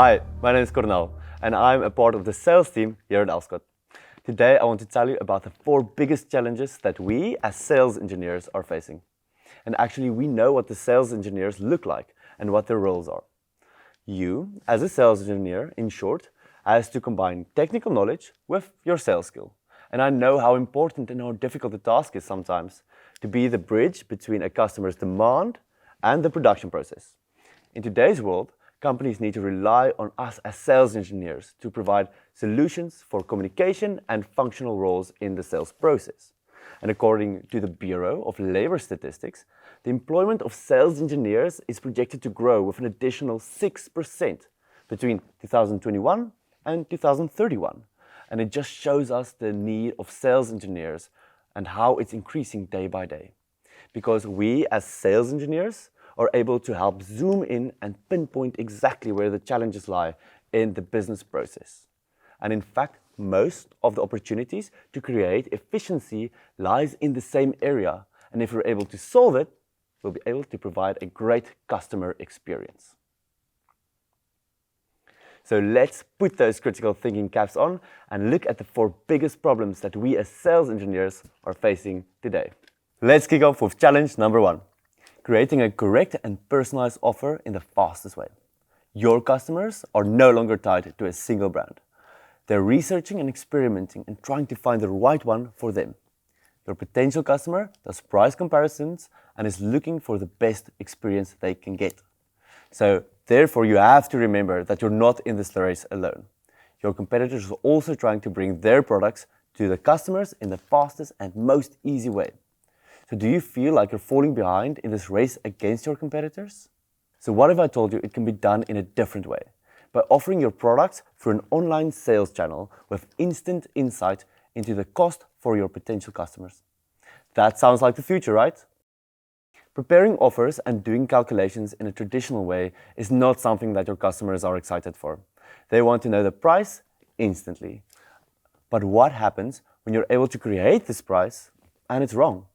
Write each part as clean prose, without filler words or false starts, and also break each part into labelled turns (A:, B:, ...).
A: Hi, my name is 𝗪𝗃 and I'm a part of the sales team here at Elfsquad. Today I want to tell you about the 4 biggest challenges that we as sales engineers are facing. And actually we know what the sales engineers look like and what their roles are. You, as a sales engineer, in short, has to combine technical knowledge with your sales skill. And I know how important and how difficult the task is sometimes to be the bridge between a customer's demand and the production process. In today's world, companies need to rely on us as sales engineers to provide solutions for communication and functional roles in the sales process. And according to the Bureau of Labor Statistics, the employment of sales engineers is projected to grow with an additional 6% between 2021 and 2031. And it just shows us the need of sales engineers and how it's increasing day by day. Because we as sales engineers are able to help zoom in and pinpoint exactly where the challenges lie in the business process. And in fact, most of the opportunities to create efficiency lies in the same area. And if we're able to solve it, we'll be able to provide a great customer experience. So let's put those critical thinking caps on and look at the 4 biggest problems that we as sales engineers are facing today. Let's kick off with challenge number 1. Creating a correct and personalized offer in the fastest way. Your customers are no longer tied to a single brand. They're researching and experimenting and trying to find the right one for them. Your potential customer does price comparisons and is looking for the best experience they can get. So therefore you have to remember that you're not in this race alone. Your competitors are also trying to bring their products to the customers in the fastest and most easy way. So do you feel like you're falling behind in this race against your competitors? So what if I told you it can be done in a different way? By offering your products through an online sales channel with instant insight into the cost for your potential customers. That sounds like the future, right? Preparing offers and doing calculations in a traditional way is not something that your customers are excited for. They want to know the price instantly. But what happens when you're able to create this price and it's wrong?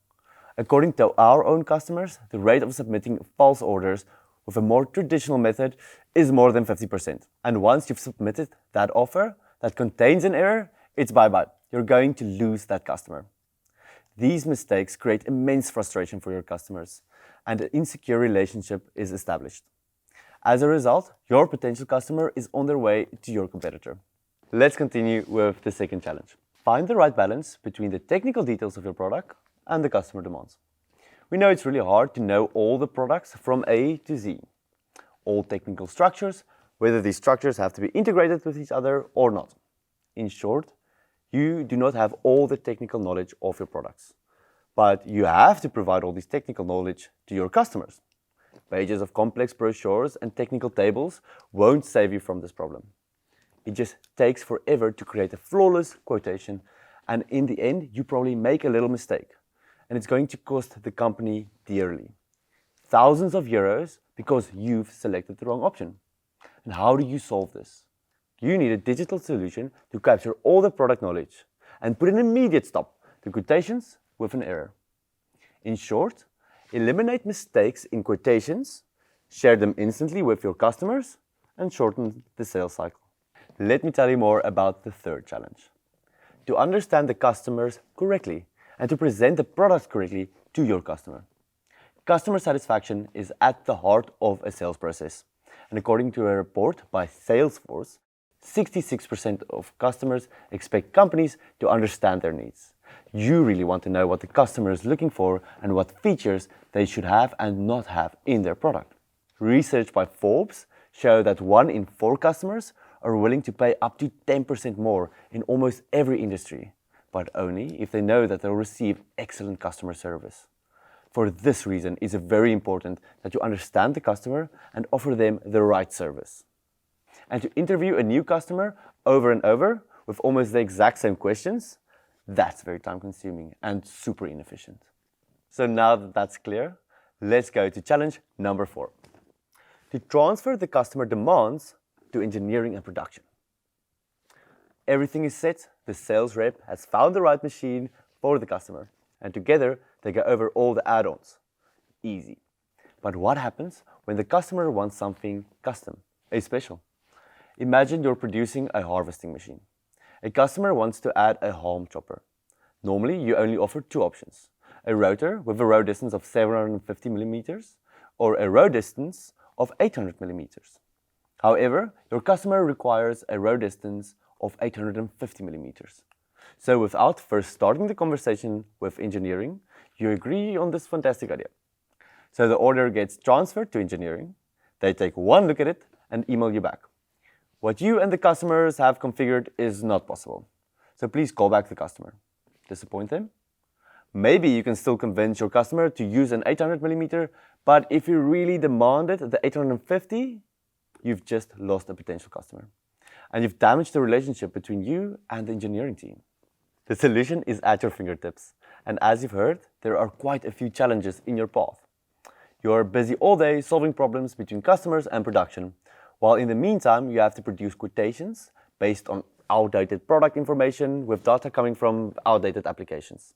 A: According to our own customers, the rate of submitting false orders with a more traditional method is more than 50%. And once you've submitted that offer that contains an error, it's bye-bye. You're going to lose that customer. These mistakes create immense frustration for your customers, and an insecure relationship is established. As a result, your potential customer is on their way to your competitor. Let's continue with the second challenge. Find the right balance between the technical details of your product and the customer demands. We know it's really hard to know all the products from A to Z. All technical structures, whether these structures have to be integrated with each other or not. In short, you do not have all the technical knowledge of your products, but you have to provide all this technical knowledge to your customers. Pages of complex brochures and technical tables won't save you from this problem. It just takes forever to create a flawless quotation, and in the end, you probably make a little mistake. And it's going to cost the company dearly. Thousands of euros because you've selected the wrong option. And how do you solve this? You need a digital solution to capture all the product knowledge and put an immediate stop to quotations with an error. In short, eliminate mistakes in quotations, share them instantly with your customers, and shorten the sales cycle. Let me tell you more about the third challenge. To understand the customers correctly and to present the product correctly to your customer. Customer satisfaction is at the heart of a sales process. And according to a report by Salesforce, 66% of customers expect companies to understand their needs. You really want to know what the customer is looking for and what features they should have and not have in their product. Research by Forbes show that 1 in 4 customers are willing to pay up to 10% more in almost every industry, but only if they know that they'll receive excellent customer service. For this reason, it's very important that you understand the customer and offer them the right service. And to interview a new customer over and over with almost the exact same questions, that's very time-consuming and super inefficient. So now that that's clear, let's go to challenge number 4. To transfer the customer demands to engineering and production. Everything is set, the sales rep has found the right machine for the customer, and together they go over all the add-ons. Easy. But what happens when the customer wants something custom, special? Imagine you're producing a harvesting machine. A customer wants to add a halm chopper. Normally, you only offer two options: a rotor with a row distance of 750 millimeters or a row distance of 800 millimeters. However, your customer requires a row distance of 850 millimeters. So without first starting the conversation with engineering, you agree on this fantastic idea. So the order gets transferred to engineering. They take one look at it and email you back. What you and the customers have configured is not possible. So please call back the customer. Disappoint them? Maybe you can still convince your customer to use an 800 millimeter, but if you really demanded the 850, you've just lost a potential customer. And you've damaged the relationship between you and the engineering team. The solution is at your fingertips. And as you've heard, there are quite a few challenges in your path. You're busy all day solving problems between customers and production, while in the meantime you have to produce quotations based on outdated product information with data coming from outdated applications.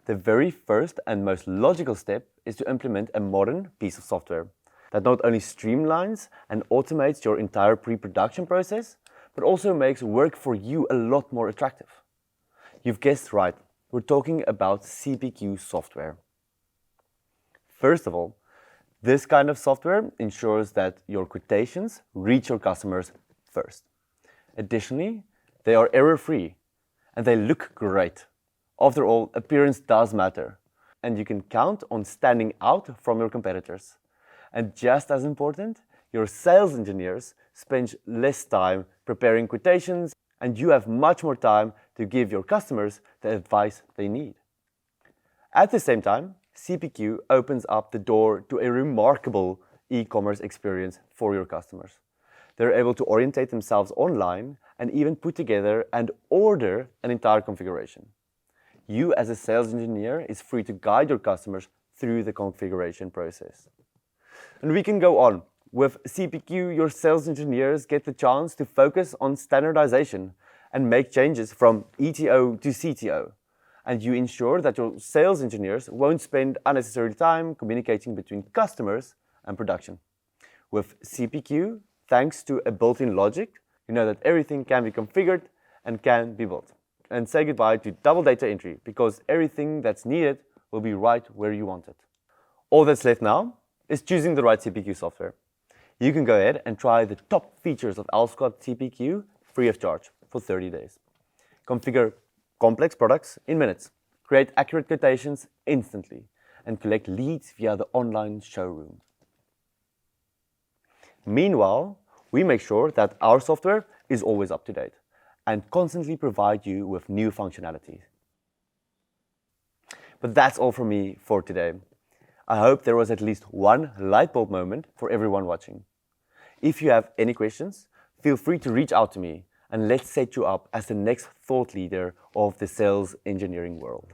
A: The very first and most logical step is to implement a modern piece of software that not only streamlines and automates your entire pre-production process, but also makes work for you a lot more attractive. You've guessed right, we're talking about CPQ software. First of all, this kind of software ensures that your quotations reach your customers first. Additionally, they are error-free and they look great. After all, appearance does matter, and you can count on standing out from your competitors. And just as important, your sales engineers spend less time preparing quotations, and you have much more time to give your customers the advice they need. At the same time, CPQ opens up the door to a remarkable e-commerce experience for your customers. They're able to orientate themselves online and even put together and order an entire configuration. You as a sales engineer is free to guide your customers through the configuration process. And we can go on. With CPQ, your sales engineers get the chance to focus on standardization and make changes from ETO to CTO. And you ensure that your sales engineers won't spend unnecessary time communicating between customers and production. With CPQ, thanks to a built-in logic, you know that everything can be configured and can be built. And say goodbye to double data entry, because everything that's needed will be right where you want it. All that's left now is choosing the right CPQ software. You can go ahead and try the top features of Elfsquad CPQ free of charge for 30 days. Configure complex products in minutes, create accurate quotations instantly, and collect leads via the online showroom. Meanwhile, we make sure that our software is always up to date and constantly provide you with new functionalities. But that's all from me for today. I hope there was at least one light bulb moment for everyone watching. If you have any questions, feel free to reach out to me and let's set you up as the next thought leader of the sales engineering world.